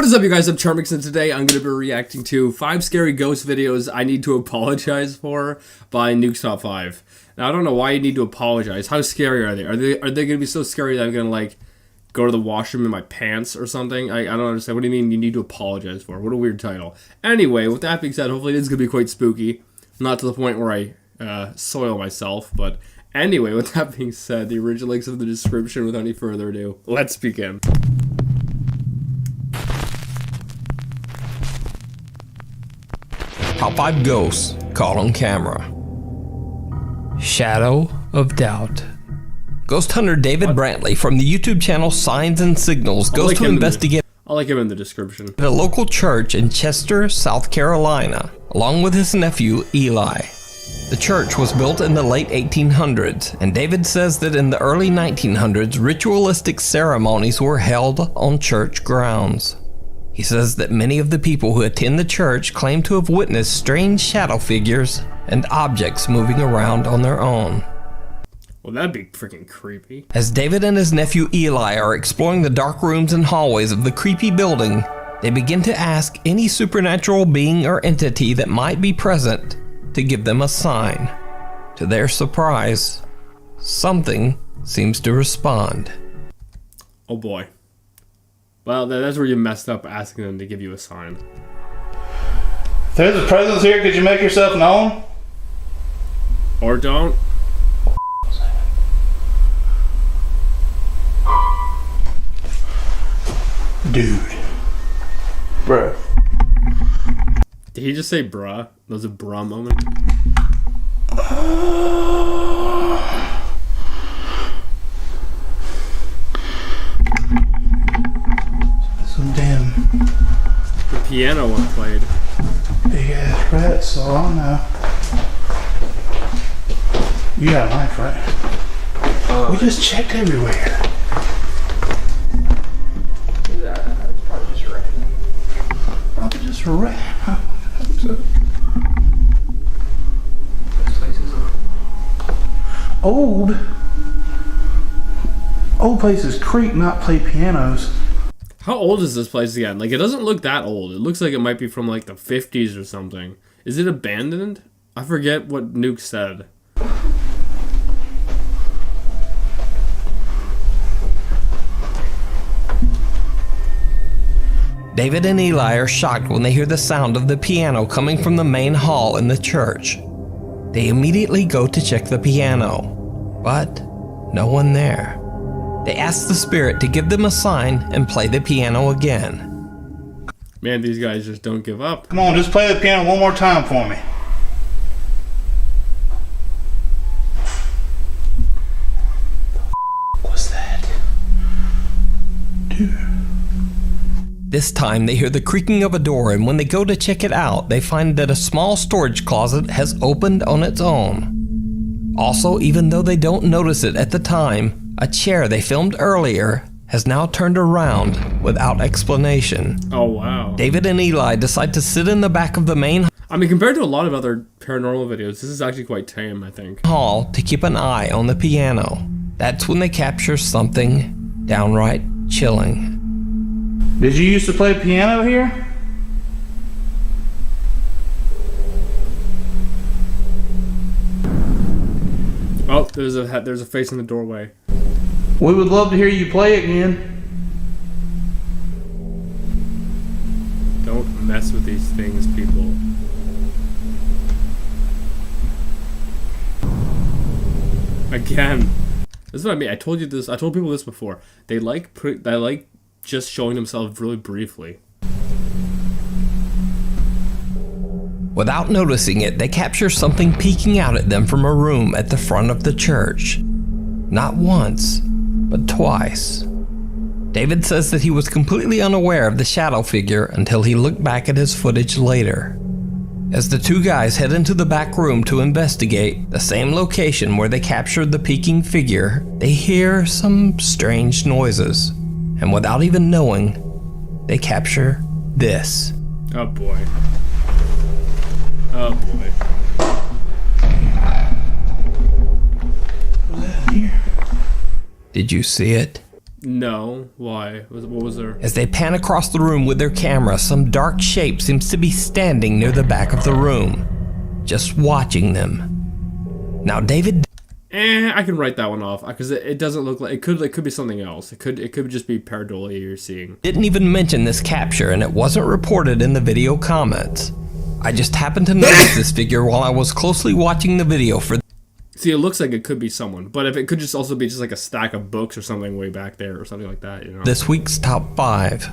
What is up, you guys? I'm Charmx, and today I'm going to be reacting to 5 scary ghost videos I need to apologize for by Nuke's Top 5. Now, I don't know why you need to apologize. How scary are they? Are they going to be so scary that I'm going to, like, go to the washroom in my pants or something? I don't understand. What do you mean you need to apologize for? What a weird title. Anyway, with that being said, hopefully it is going to be quite spooky. Not to the point where I soil myself, but anyway, with that being said, the original links in the description. Without any further ado, let's begin. Top 5 ghosts caught on camera. Shadow of Doubt. Ghost hunter David Brantley from the YouTube channel Signs and Signals goes to investigate. I'll link him in the description. At a local church in Chester, South Carolina, along with his nephew Eli. The church was built in the late 1800s, and David says that in the early 1900s, ritualistic ceremonies were held on church grounds. He says that many of the people who attend the church claim to have witnessed strange shadow figures and objects moving around on their own. Well, that'd be freaking creepy. As David and his nephew Eli are exploring the dark rooms and hallways of the creepy building, they begin to ask any supernatural being or entity that might be present to give them a sign. To their surprise, something seems to respond. Oh boy. Well, that's where you messed up, asking them to give you a sign. If there's a presence here, could you make yourself known? Or don't. Dude. Bruh. Did he just say bruh? That was a bruh moment. Some damn The piano one played. big ass rat, so I don't know. You got a knife, right? We just checked everywhere. That's probably just a rat. Probably just a rat. I hope so. This place is Old places creak, not play pianos. How old is this place again? Like, it doesn't look that old. It looks like it might be from, like, the 50s or something. Is it abandoned? I forget what Nuke said. David and Eli are shocked when they hear the sound of the piano coming from the main hall in the church. They immediately go to check the piano, but no one there. They ask the spirit to give them a sign and play the piano again. Man, these guys just don't give up. Come on, just play the piano one more time for me. What's that? Dude. This time they hear the creaking of a door, and when they go to check it out, they find that a small storage closet has opened on its own. Also, even though they don't notice it at the time, a chair they filmed earlier has now turned around without explanation. Oh, wow. David and Eli decide to sit in the back of the main I mean, compared to a lot of other paranormal videos, this is actually quite tame, I think. hall to keep an eye on the piano. That's when they capture something downright chilling. Did you used to play piano here? Oh, there's a face in the doorway. We would love to hear you play again. Don't mess with these things, people. Again. This is what I mean. I told you this. I told people this before. They like just showing themselves really briefly. Without noticing it, they capture something peeking out at them from a room at the front of the church. Not once, but twice. David says that he was completely unaware of the shadow figure until he looked back at his footage later. As the two guys head into the back room to investigate, the same location where they captured the peeking figure, they hear some strange noises. And without even knowing, they capture this. Oh boy. Oh boy. What's that in here? Did you see it? No. Why? What was there? As they pan across the room with their camera, some dark shape seems to be standing near the back of the room, just watching them. Now, David... I can write that one off because it doesn't look like it could be something else. It could just be pareidolia you're seeing. Didn't even mention this capture, and it wasn't reported in the video comments. I just happened to notice this figure while I was closely watching the video for... See, it looks like it could be someone, but if it could just also be just like a stack of books or something way back there or something like that, you know. This week's top 5.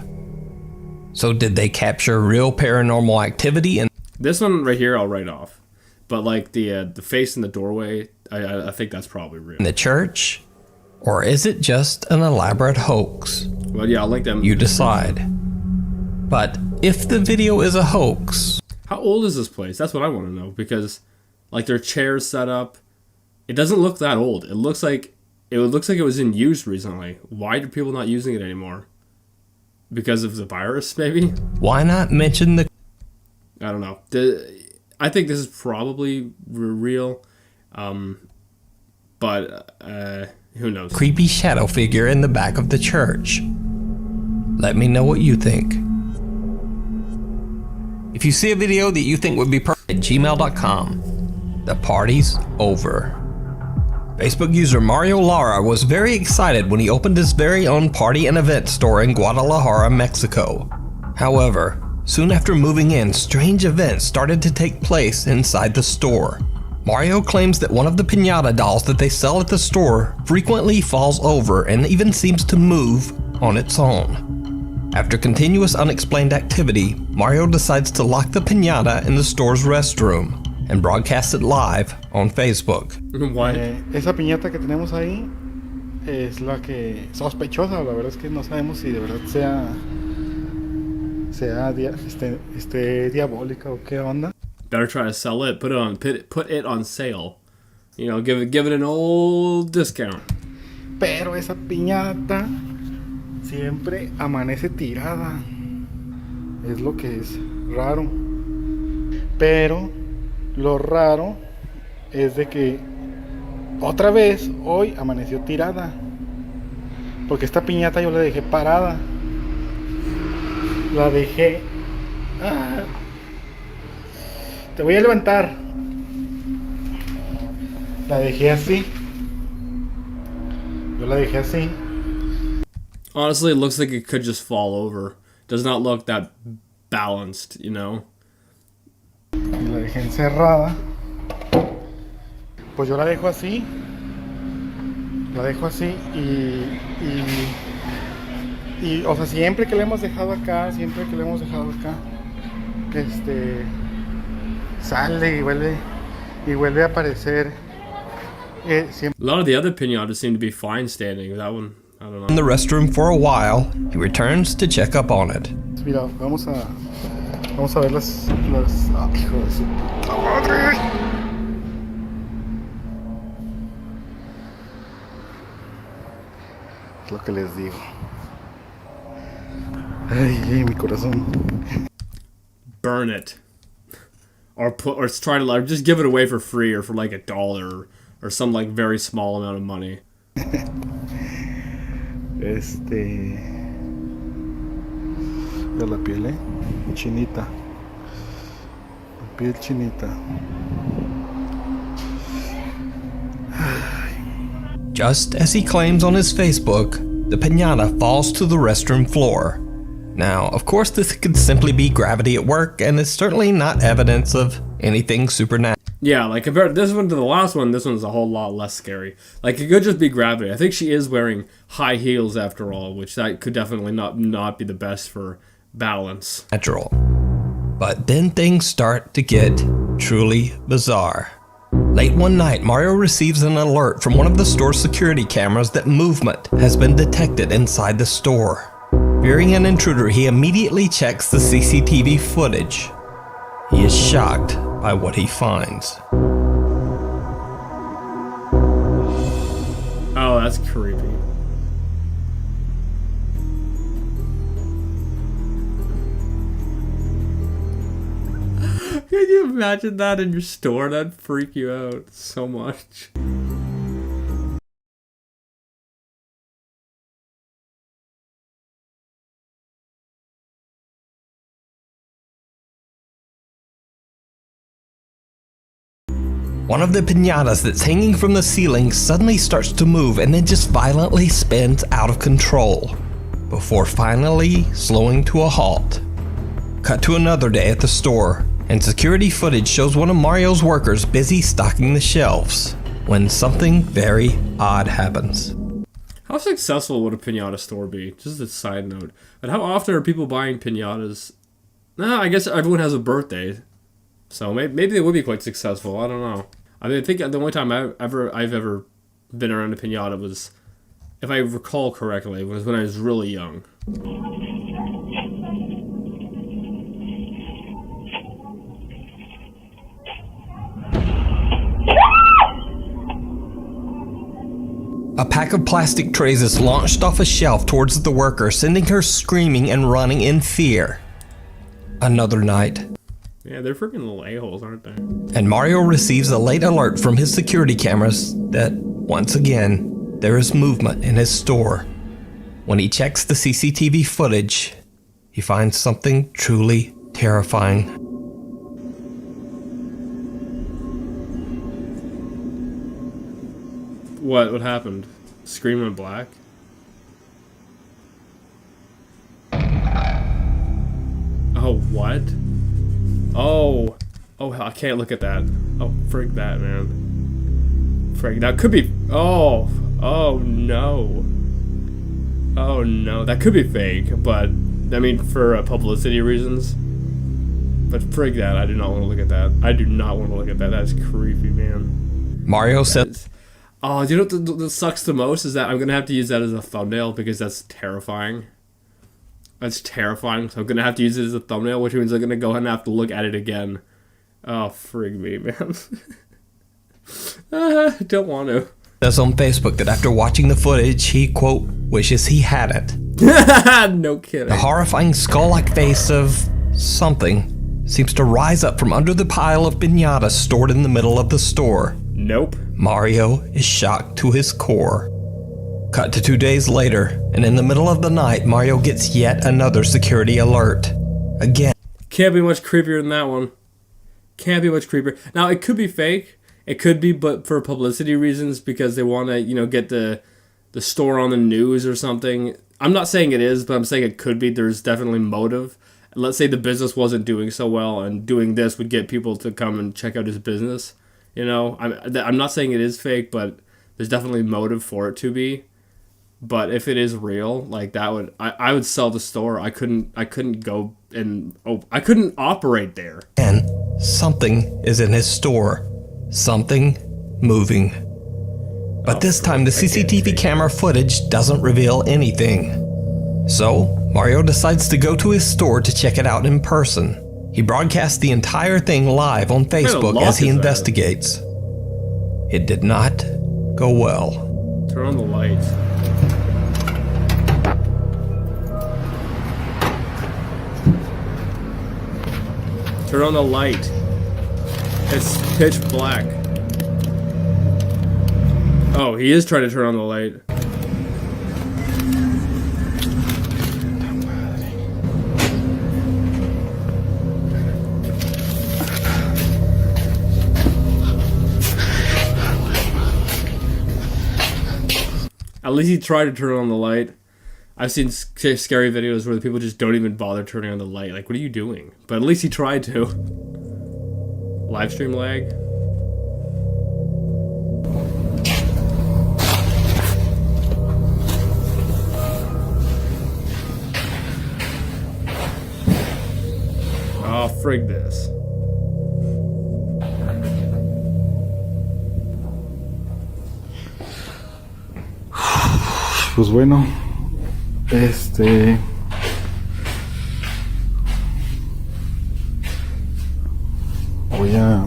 So did they capture real paranormal activity? And this one right here, I'll write off. But like the face in the doorway, I think that's probably real. In the church? Or is it just an elaborate hoax? Well, yeah, I'll link them. You decide. But if the video is a hoax... How old is this place? That's what I want to know, because like their chairs set up, it doesn't look that old. It looks like it was in use recently. Why are people not using it anymore? Because of the virus, maybe? Why not mention the... I don't know. I think this is probably real, but who knows? creepy shadow figure in the back of the church? Let me know what you think. If you see a video that you think would be perfect, at gmail.com. The party's over. Facebook user Mario Lara was very excited when he opened his very own party and event store in Guadalajara, Mexico. However, soon after moving in, strange events started to take place inside the store. Mario claims that one of the piñata dolls that they sell at the store frequently falls over and even seems to move on its own. After continuous unexplained activity, Mario decides to lock the piñata in the store's restroom and broadcast it live on Facebook. Why? Esa piñata que tenemos ahí es la que sospechosa. La verdad es que no sabemos si de verdad esté diabólica o qué onda. Better try to sell it. Put it on sale. You know, give it an old discount. Pero esa piñata siempre amanece tirada. Es lo que es raro. Pero lo raro es de que otra vez hoy amaneció tirada. Porque esta piñata yo la dejé parada. La dejé. Te voy a levantar. La dejé así. Yo la dejé así. Honestly, it looks like it could just fall over. Does not look that balanced, you know. Y la dejé encerrada. Pues yo la dejo así. La dejo así y o sea, siempre que le hemos dejado acá, sale y vuelve a aparecer. A lot of the other piñatas seem to be fine standing. That one, I don't know. In the restroom for a while, he returns to check up on it. Mira, vamos a ver las hijo de su puta madre. Es lo que les digo. Ay, mi corazón. Burn it, or try to just give it away for free or for like $1 or some like very small amount of money. De la piel, chinita. La piel chinita. Just as he claims on his Facebook, the piñata falls to the restroom floor. Now, of course, this could simply be gravity at work, and it's certainly not evidence of anything supernatural. Yeah, like compared this one to the last one, this one's a whole lot less scary. Like it could just be gravity. I think she is wearing high heels after all, which that could definitely not be the best for balance. But then things start to get truly bizarre. Late one night, Mario receives an alert from one of the store's security cameras that movement has been detected inside the store. Fearing an intruder, he immediately checks the CCTV footage. He is shocked by what he finds. Oh, that's creepy. Can you imagine that in your store? That'd freak you out so much. One of the piñatas that's hanging from the ceiling suddenly starts to move and then just violently spins out of control, before finally slowing to a halt. Cut to another day at the store, and security footage shows one of Mario's workers busy stocking the shelves, when something very odd happens. How successful would a piñata store be? Just a side note. But how often are people buying piñatas? Nah, I guess everyone has a birthday. So maybe they would be quite successful. I don't know. I mean, I think the only time I've ever been around a piñata was, if I recall correctly, was when I was really young. A pack of plastic trays is launched off a shelf towards the worker, sending her screaming and running in fear. Another night. Yeah, they're freaking little a-holes, aren't they? And Mario receives a late alert from his security cameras that, once again, there is movement in his store. When he checks the CCTV footage, he finds something truly terrifying. What happened? Screaming black? Oh, what? Oh, I can't look at that. Oh, frig that, man. Frig, that could be, oh no. Oh no, that could be fake, but, I mean, for publicity reasons. But frig that, I do not want to look at that. I do not want to look at that. That's creepy, man. Mario says, oh, do you know what sucks the most is that I'm going to have to use that as a thumbnail because that's terrifying. That's terrifying, so I'm going to have to use it as a thumbnail, which means I'm going to go ahead and have to look at it again. Oh, frig me, man. Don't want to. Says on Facebook that after watching the footage, he, quote, wishes he hadn't. No kidding. The horrifying skull-like face of something seems to rise up from under the pile of piñatas stored in the middle of the store. Nope. Mario is shocked to his core. Cut to 2 days later, and in the middle of the night, Mario gets yet another security alert. Again. Can't be much creepier than that one. Can't be much creepier. Now, it could be fake. It could be, but for publicity reasons, because they want to, get the store on the news or something. I'm not saying it is, but I'm saying it could be. There's definitely motive. Let's say the business wasn't doing so well, and doing this would get people to come and check out his business. I'm not saying it is fake, but there's definitely motive for it to be. But if it is real, like that would, I would sell the store. I couldn't go and, I couldn't operate there. And something is in his store. Something moving. But this time the CCTV camera footage doesn't reveal anything. So, Mario decides to go to his store to check it out in person. He broadcasts the entire thing live on Facebook as he investigates. It did not go well. Turn on the lights. Turn on the light. It's pitch black. Oh, he is trying to turn on the light. At least he tried to turn on the light. I've seen scary videos where the people just don't even bother turning on the light. Like, what are you doing? But at least he tried to. Live stream lag. Oh, frig this. Pues bueno, voy a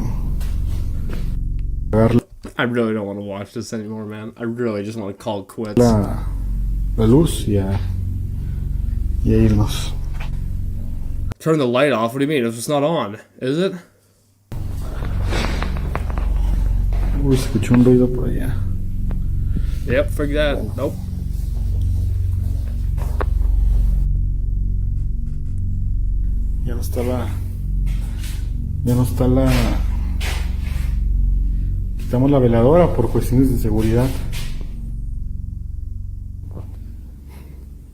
apagar I really don't want to watch this anymore, man. I really just want to call it quits. la luz y a irnos. Turn the light off? What do you mean? It's not on, is it? Uy, escuché un ruido por allá. Yep, frig that. Nope. Ya no está la Necesitamos la veladora por cuestiones de seguridad.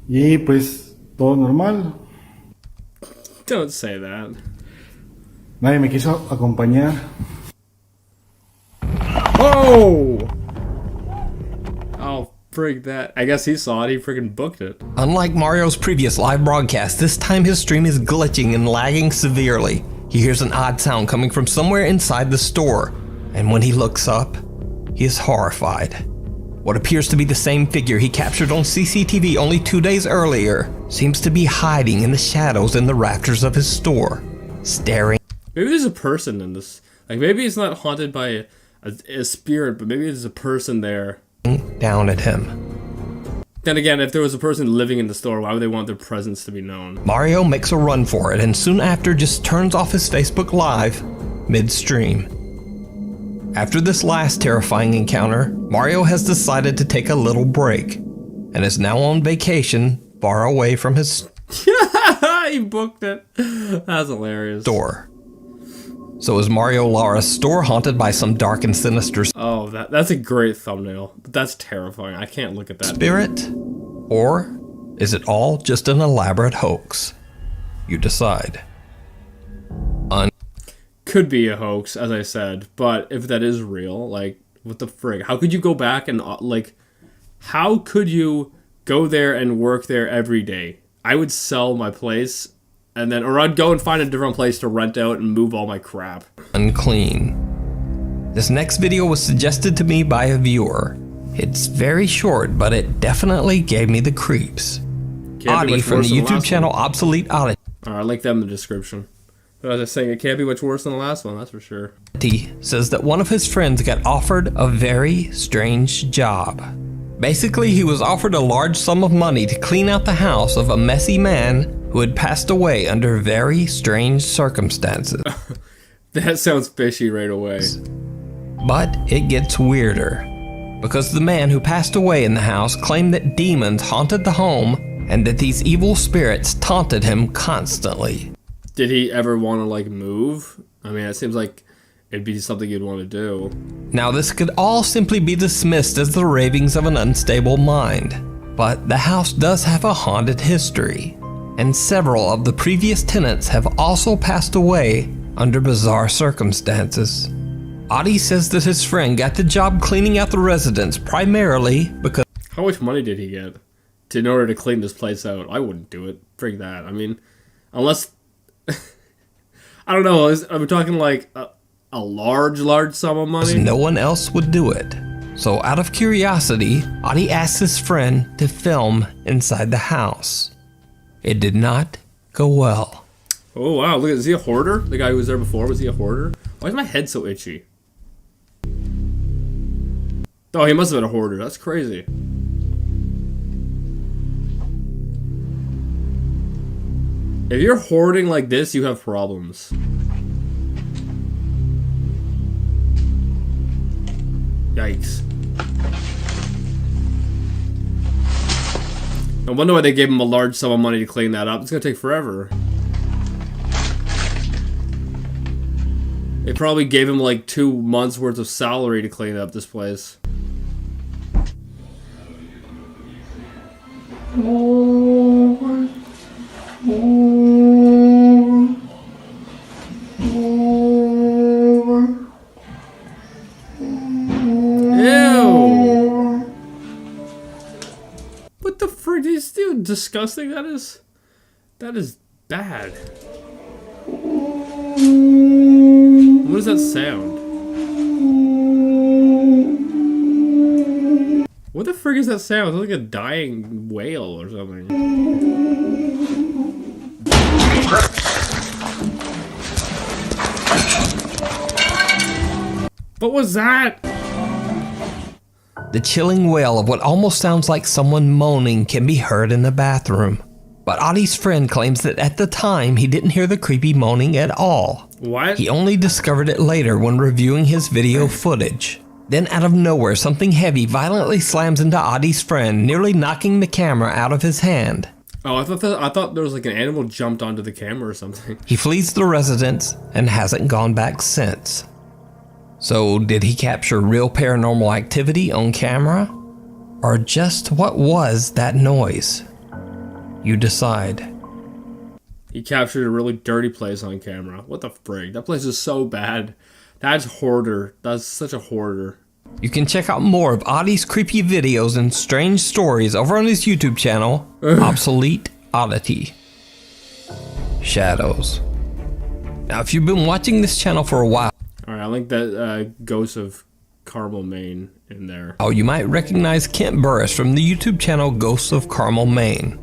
Y pues todo normal. Don't say that. Nadie me quiso acompañar. Oh! Oh, frig that. I guess he saw it, he friggin' booked it. Unlike Mario's previous live broadcast, this time his stream is glitching and lagging severely. He hears an odd sound coming from somewhere inside the store, and when he looks up, he is horrified. What appears to be the same figure he captured on CCTV only 2 days earlier seems to be hiding in the shadows in the rafters of his store, staring. Maybe there's a person in this. Like, maybe it's not haunted by a spirit, but maybe there's a person there. Down at him. Then again, if there was a person living in the store, why would they want their presence to be known? Mario makes a run for it and soon after just turns off his Facebook Live mid-stream. After this last terrifying encounter, Mario has decided to take a little break and is now on vacation far away from his He booked it. That's hilarious. store. So is Mario Lara's store haunted by some dark and sinister Oh, that's a great thumbnail. But that's terrifying. I can't look at that. spirit? Or is it all just an elaborate hoax? You decide. Could be a hoax, as I said, but if that is real, like, what the frig? How could you go back and, how could you go there and work there every day? I would sell my place, and then, or I'd go and find a different place to rent out and move all my crap. Unclean. This next video was suggested to me by a viewer. It's very short, but it definitely gave me the creeps. Audie from the YouTube channel Obsolete Oddity Alright, I'll link them in the description. But as I was saying, it can't be much worse than the last one, that's for sure. says that one of his friends got offered a very strange job. Basically, he was offered a large sum of money to clean out the house of a messy man who had passed away under very strange circumstances. That sounds fishy right away. But it gets weirder, because the man who passed away in the house claimed that demons haunted the home and that these evil spirits taunted him constantly. Did he ever want to, move? I mean, it seems like it'd be something you'd want to do. Now, this could all simply be dismissed as the ravings of an unstable mind, but the house does have a haunted history, and several of the previous tenants have also passed away under bizarre circumstances. Audie says that his friend got the job cleaning out the residence primarily because... How much money did he get in order to clean this place out? I wouldn't do it. Frig that. I mean, unless... I don't know. Are we talking a large sum of money? no one else would do it. So out of curiosity, Audie asks his friend to film inside the house. It did not go well. Oh wow, look, is he a hoarder? The guy who was there before, was he a hoarder? Why is my head so itchy? Oh, he must have been a hoarder. That's crazy. If you're hoarding like this, you have problems. Yikes. I wonder why they gave him a large sum of money to clean that up. It's gonna take forever. They probably gave him 2 months worth of salary to clean up this place. What the frick? He's still disgusting. That is bad. What does that sound? What the frick is that sound? It's like a dying whale or something. What was that? The chilling wail of what almost sounds like someone moaning can be heard in the bathroom. But Audie's friend claims that at the time he didn't hear the creepy moaning at all. What? He only discovered it later when reviewing his video footage. Then out of nowhere, something heavy violently slams into Audie's friend, nearly knocking the camera out of his hand. Oh, I thought there was an animal jumped onto the camera or something. He flees the residence and hasn't gone back since. So did he capture real paranormal activity on camera? Or just what was that noise? You decide. He captured a really dirty place on camera. What the frig? That place is so bad. That's hoarder. That's such a hoarder. You can check out more of Oddie's creepy videos and strange stories over on his YouTube channel, Obsolete Oddity. Shadows. Now, if you've been watching this channel for a while, Alright, I link that Ghost of Carmel, Maine in there. you might recognize Kent Burris from the YouTube channel Ghosts of Carmel, Maine.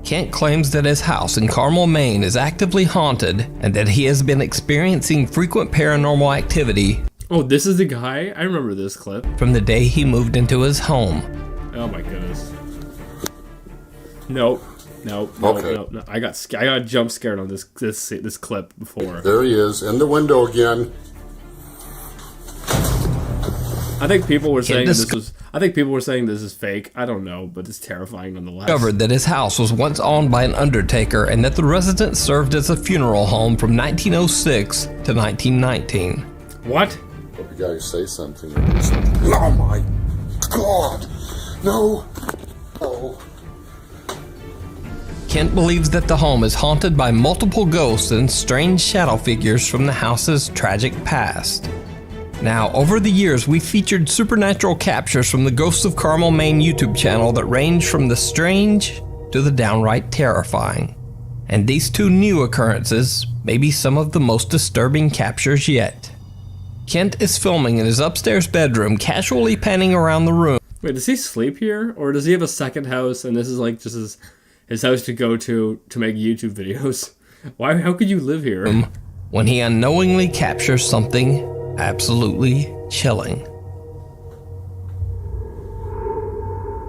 Kent claims that his house in Carmel, Maine is actively haunted and that he has been experiencing frequent paranormal activity. Oh, this is the guy? I remember this clip. From the day he moved into his home. Oh my goodness. Nope. No. I got jump scared on this clip before. There he is, in the window again. I think people were saying this is fake. I don't know, but it's terrifying nonetheless. Discovered that his house was once owned by an undertaker and that the residence served as a funeral home from 1906 to 1919. What? Hope you guys say something. Oh my God! No! Oh. Kent believes that the home is haunted by multiple ghosts and strange shadow figures from the house's tragic past. Now, over the years, we've featured supernatural captures from the Ghosts of Carmel, Maine YouTube channel that range from the strange to the downright terrifying. And these two new occurrences may be some of the most disturbing captures yet. Kent is filming in his upstairs bedroom, casually panning around the room. Wait, does he sleep here? Or does he have a second house and this is like just his house to go to make YouTube videos? Why? How could you live here? When he unknowingly captures something absolutely chilling.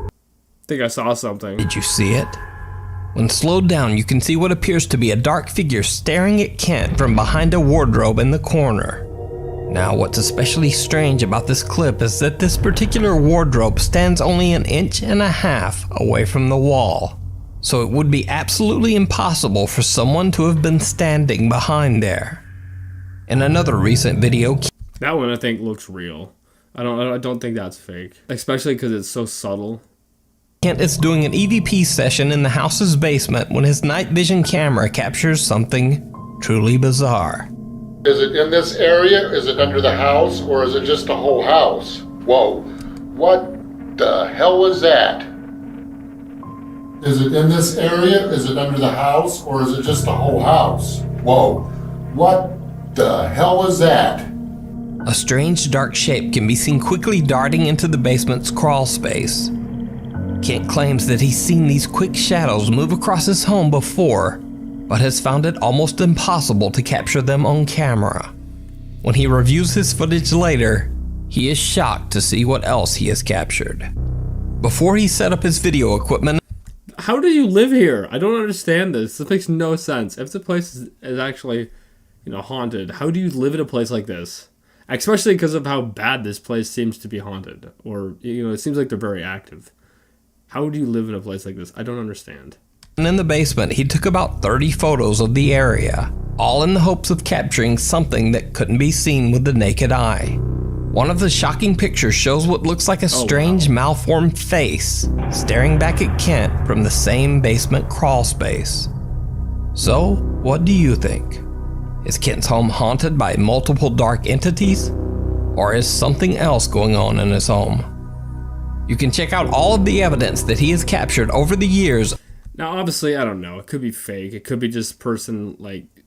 I think I saw something. Did you see it? When slowed down, you can see what appears to be a dark figure staring at Kent from behind a wardrobe in the corner. Now, what's especially strange about this clip is that this particular wardrobe stands only 1.5 inches away from the wall. So it would be absolutely impossible for someone to have been standing behind there. In another recent video, that one I think looks real. I don't think that's fake, especially because it's so subtle. Kent is doing an EVP session in the house's basement when his night vision camera captures something truly bizarre. Is it in this area? Is it under the house? Or is it just the whole house? Whoa. What the hell was that? Is it in this area? Is it under the house? Or is it just the whole house? Whoa. What the hell was that? A strange dark shape can be seen quickly darting into the basement's crawl space. Kent claims that he's seen these quick shadows move across his home before, but has found it almost impossible to capture them on camera. When he reviews his footage later, he is shocked to see what else he has captured. Before he set up his video equipment, how do you live here? I don't understand this. This makes no sense. If the place is actually, haunted, how do you live in a place like this? Especially because of how bad this place seems to be haunted. Or, it seems like they're very active. How do you live in a place like this? I don't understand. In the basement, he took about 30 photos of the area, all in the hopes of capturing something that couldn't be seen with the naked eye. One of the shocking pictures shows what looks like a strange malformed face staring back at Kent from the same basement crawl space. So, what do you think? Is Kent's home haunted by multiple dark entities? Or is something else going on in his home? You can check out all of the evidence that he has captured over the years. Now, obviously, I don't know. It could be fake. It could be just person,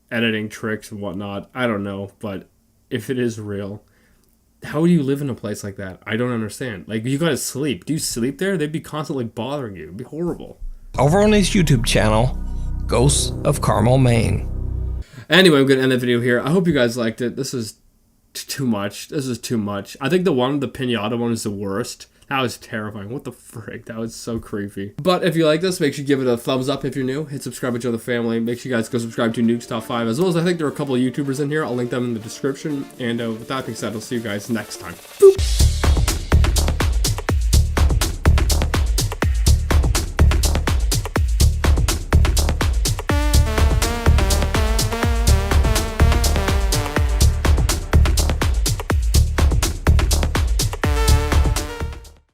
editing tricks and whatnot. I don't know. But if it is real, how do you live in a place like that? I don't understand. You gotta sleep. Do you sleep there? They'd be constantly bothering you. It'd be horrible. Over on his YouTube channel, Ghosts of Carmel, Maine. Anyway, I'm going to end the video here. I hope you guys liked it. This is too much. I think the pinata one is the worst. That was terrifying. What the frick? That was so creepy. But if you like this, make sure you give it a thumbs up if you're new. Hit subscribe and join the family. Make sure you guys go subscribe to Nuke's Top 5. As well as I think there are a couple of YouTubers in here. I'll link them in the description. And with that being said, I'll see you guys next time. Boop.